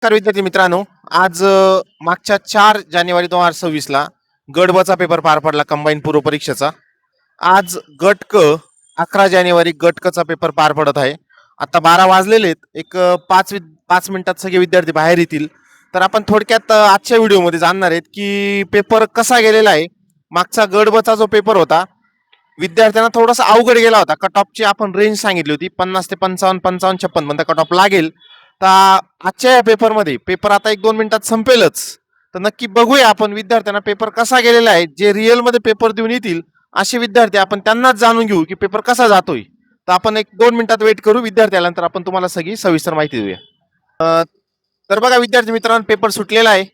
नमस्कार विद्यार्थी मित्रांनो. आज मागच्या 4 जानेवारी 2026 ला गट ब चा पेपर पार पडला कंबाईन पूर्व परीक्षेचा. आज गट क 11 जानेवारी गट क चा पेपर पार पडत आहे. आता 12 वाजलेले आहेत. एक 5 मिनिटात सगळे विद्यार्थी बाहेर येतील. तर आपण थोडक्यात आजच्या व्हिडिओमध्ये जाणणार आहेत की पेपर कसा गेलेला आहे. मागचा गट ब चा जो पेपर होता विद्यार्थ्यांना थोडासा अवघड गेला होता. कट ऑफची आपण रेंज सांगितली होती 50 ते 55, 55, 56 पर्यंत कट ऑफ लागेल. तर आजच्या या पेपरमध्ये पेपर आता 1-2 मिनिटात संपेलच. तर नक्की बघूया आपण विद्यार्थ्यांना पेपर कसा गेलेला आहे. जे रिअल मध्ये पेपर देऊन येतील असे विद्यार्थी आपण त्यांनाच जाणून घेऊ की पेपर कसा जातोय. तर आपण 1-2 मिनिटात वेट करू विद्यार्थ्याला, नंतर आपण तुम्हाला सगळी सविस्तर माहिती देऊया. तर बघा विद्यार्थी मित्रांनो, पेपर सुटलेला आहे.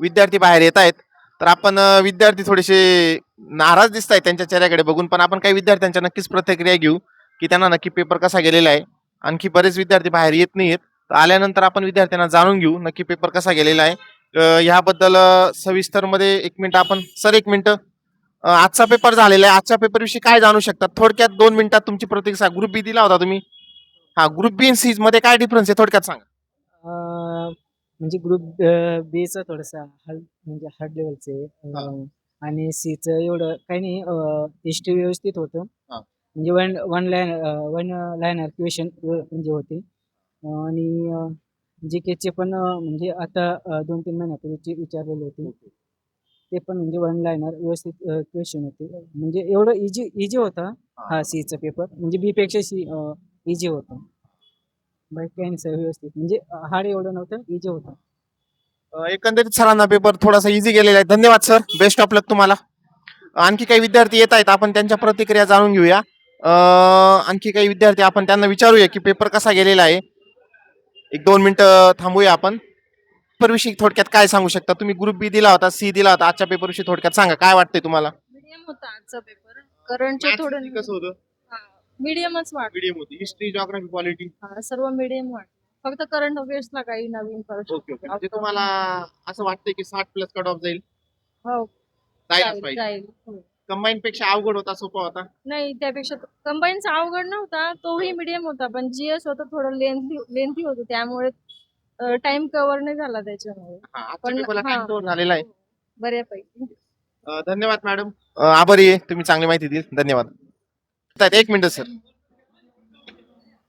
विद्यार्थी बाहेर येत आहेत. तर आपण विद्यार्थी थोडेसे नाराज दिसत आहेत त्यांच्या चेहऱ्याकडे बघून, पण आपण काही विद्यार्थ्यांच्या नक्कीच प्रतिक्रिया घेऊ की त्यांना नक्की पेपर कसा गेलेला आहे. आणखी बरेच विद्यार्थी बाहेर येत नाहीयेत. तर आल्यानंतर आपण विद्यार्थ्यांना जाणून घेऊ नक्की पेपर कसा गेलेला आहे. ह्याबद्दल सविस्तर मध्ये 1 मिनिट आपण सर 1 मिनिट. आजचा पेपर झालेला आहे. आजच्या पेपर विषयी काय जाणू शकतात थोडक्यात 2 मिनिटात तुमची प्रतिक्रिया. ग्रुप बी दिला होता तुम्ही. हा, ग्रुप बी आणि सी मध्ये काय डिफरन्स आहे थोडक्यात सांगा. म्हणजे ग्रुप बीचं थोडंसं म्हणजे हार्ड लेवलचे आणि सीचं एवढं काही नाही. हिस्ट्री व्यवस्थित होतं. हा. म्हणजे वन लाईनर क्वेश्चन म्हणजे होते. आणि जी केचे पण म्हणजे आता 2-3 महिन्यापूर्वी विचारलेले होते. ते पण म्हणजे वन लाईनर व्यवस्थित क्वेश्चन होते. म्हणजे एवढं इजी होता हा सीचा पेपर. म्हणजे बी पेक्षा सी इजी होता. बाकी काही नाही सर, व्यवस्थित म्हणजे हार्ड एवढं नव्हतं, इजी होतं. एकंदरीत सरांना पेपर थोडासा इझी गेलेला आहे. धन्यवाद सर, बेस्ट ऑफ लक तुम्हाला. आणखी काही विद्यार्थी येत आहेत, आपण त्यांच्या प्रतिक्रिया जाणून घेऊया. आणखी काही विद्यार्थी आपण त्यांना विचारूया की पेपर कसा गेलेला आहे. 1-2 मिनिटं थांबूया आपण. पेपर विषयी थोडक्यात काय सांगू शकता तुम्ही. ग्रुप बी दिला होता, सी दिला होता. आजच्या पेपर विषयी थोडक्यात सांगा काय वाटतंय तुम्हाला. मीडियम होता आजचा पेपर. करंटचे थोडं कसं होतं. मीडियमच वाटत. मीडियम होती. History, geography, polity. सर्व मीडियम वाटत. फक्त करंट अफेअर्सला काही नवीन ओके ओके. म्हणजे तुम्हाला असं वाटतंय की 60 प्लस कट ऑफ जाईल. हो, जायलाच पाहिजे. जाईल. हो. कंबाईन पेक्षा अवघड होता, सोपा होता. नाही, त्यापेक्षा कंबाईनचा अवघड नव्हता, तोही मीडियम होता, पण जीएस होतं थोडं लेंथी होतं, त्यामुळे टाइम कव्हर नाही झाला त्याच्यामुळे. पण टाइम कव्हर झालेला आहे. बऱ्यापैकी. धन्यवाद मॅडम. आभारी आहे, तुम्ही चांगली माहिती दिली. धन्यवाद. 1 मिनिट सर.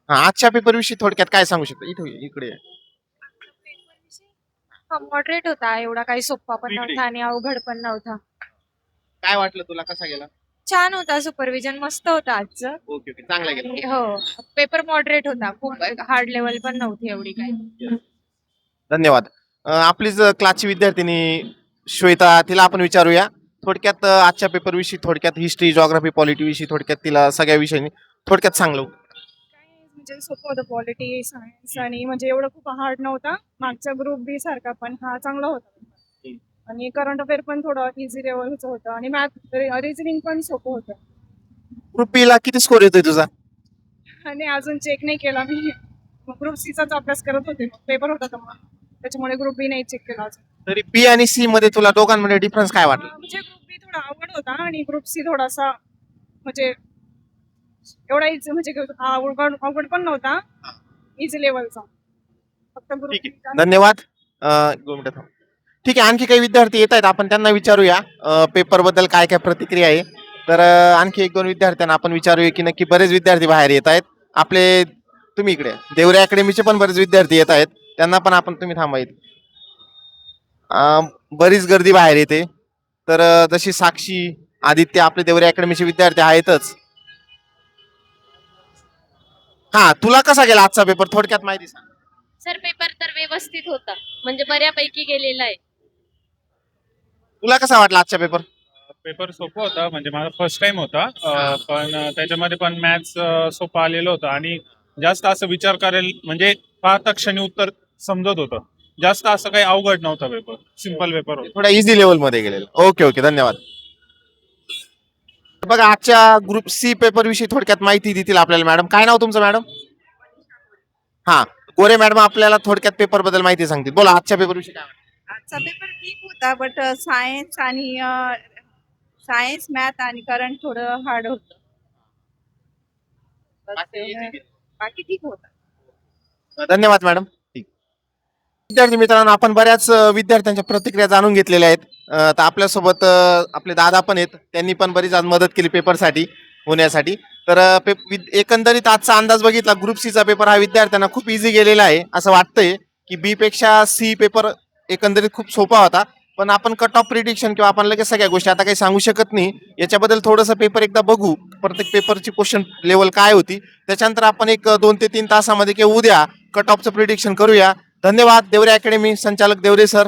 आजच्या पेपर विषयी थोडक्यात काय सांगू शकता. इकडे मॉडरेट होता, एवढा काही सोपा पण नव्हता आणि अवघड पण नव्हता. काय वाटलं तुला, कसा गेला. छान होता, सुपरविजन मस्त होतं आजचं. ओके ओके, चांगला गेला. हो, पेपर मॉडरेट होता, खूप हार्ड लेवल पण नव्हती एवढी काही. धन्यवाद. आपलीच क्लासची विद्यार्थिनी श्वेता, तिला आपण विचारूया थोडक्यात आजच्या पेपर विषयी. थोडक्यात हिस्ट्री, जिओग्राफी, पॉलिटी विषयी थोडक्यात तिला सगळ्या विषयांनी थोडक्यात सांगलो. म्हणजे सोपं होतं, पॉलिटी सायन्स, आणि म्हणजे एवढं खूप हार्ड नव्हता. मागच्या ग्रुप बी सारखा पण हा चांगला होता. आणि करंट अफेअर पण थोडं इझी लेवलचं होतं, आणि मॅथ रिझनिंग पण सोपं होतं. ग्रुप बी ला किती स्कोर येतोय तुझा. आणि अजून चेक नाही केला मी. ग्रुप सी चाच अभ्यास करत होते, पेपर होता त्याच्यामुळे ग्रुप बी नाही चेक केला अजून. तरी बी आणि सी मध्ये तुला दोघांमध्ये डिफरन्स काय वाटला. म्हणजे ग्रुप बी थोडा अवघड होता आणि ग्रुप सी थोडासा म्हणजे एवढा इझी म्हणजे अवघड पण नव्हता, इझी लेवलचा. फक्त ठीक ग्रुप. आहे, धन्यवाद. 2 मिनिटं थांब. ठीक आहे, आणखी काही विद्यार्थी येत आहेत, आपण त्यांना विचारूया पेपर बद्दल काय काय प्रतिक्रिया आहे. तर आणखी 1-2 विद्यार्थ्यांना आपण विचारूया की नक्की. बरेच विद्यार्थी बाहेर येत आहेत आपले. तुम्ही इकडे देवरे अकॅडमीचे पण बरेच विद्यार्थी येत आहेत, त्यांना पण आपण. तुम्ही थांबायत. बरीच गर्दी बाहेर येते. तर जशी साक्षी, आदित्य आपले देवरे अकॅडमीचे विद्यार्थी आहेतच. हा, तुला कसा गेला आजचा पेपर थोडक्यात माहिती सांग. सर, पेपर तर व्यवस्थित होता, म्हणजे बऱ्यापैकी गेलेला आहे. तुला कसा वाटला आजचा पेपर. पेपर सोपं होता, म्हणजे माझा फर्स्ट टाइम होता. पण त्याच्यामध्ये पण मॅथ्स सोपं आलेलं होतं आणि जास्त असं विचार करेल म्हणजे पाहता क्षणी उत्तर समजत होतं. जास्त असं काही अवघड नव्हता पेपर, सिंपल पेपर होता. थोडा इझी लेवल मध्ये गेलेला. ओके ओके, धन्यवाद. बघा आजच्या ग्रुप सी पेपर विषयी थोडक्यात माहिती देतील आपल्याला मॅडम. काय नाव तुमचं मॅडम. हा, गोरे मॅडम आपल्याला थोडक्यात पेपर बद्दल माहिती सांगतील. बोला आजच्या पेपर विषयी काय वाटतं? आजचा पेपर ठीक होता, बट सायन्स मॅथ आणि करंट थोडं हार्ड होतं. बाकी easy गेलं. बाकी ठीक होता. धन्यवाद मॅडम. ठीक. विद्यार्थी मित्रांनो, आपण बऱ्याच विद्यार्थ्यांच्या प्रतिक्रिया जाणून घेतलेल्या आहेत. तर आपल्यासोबत आपले दादा पण आहेत, त्यांनी पण बरीच आज मदत केली पेपरसाठी होण्यासाठी. तर एकंदरीत आजचा अंदाज बघितला, ग्रुप सीचा पेपर हा विद्यार्थ्यांना खूप इझी गेलेला आहे. असं वाटतंय की बी पेक्षा सी पेपर एकंदरीत खूप सोपा होता. पण आपण कट ऑफ प्रिडिक्शन किंवा आपण लगेच सगळ्या गोष्टी आता काही सांगू शकत नाही. याच्याबद्दल थोडंसं पेपर एकदा बघू, प्रत्येक पेपरची क्वेश्चन लेवल काय होती, त्याच्यानंतर आपण एक 2 ते 3 तासामध्ये किंवा उद्या कट ऑफचं प्रिडिक्शन करूया. धन्यवाद. देवरे अकॅडमी संचालक देवरे सर.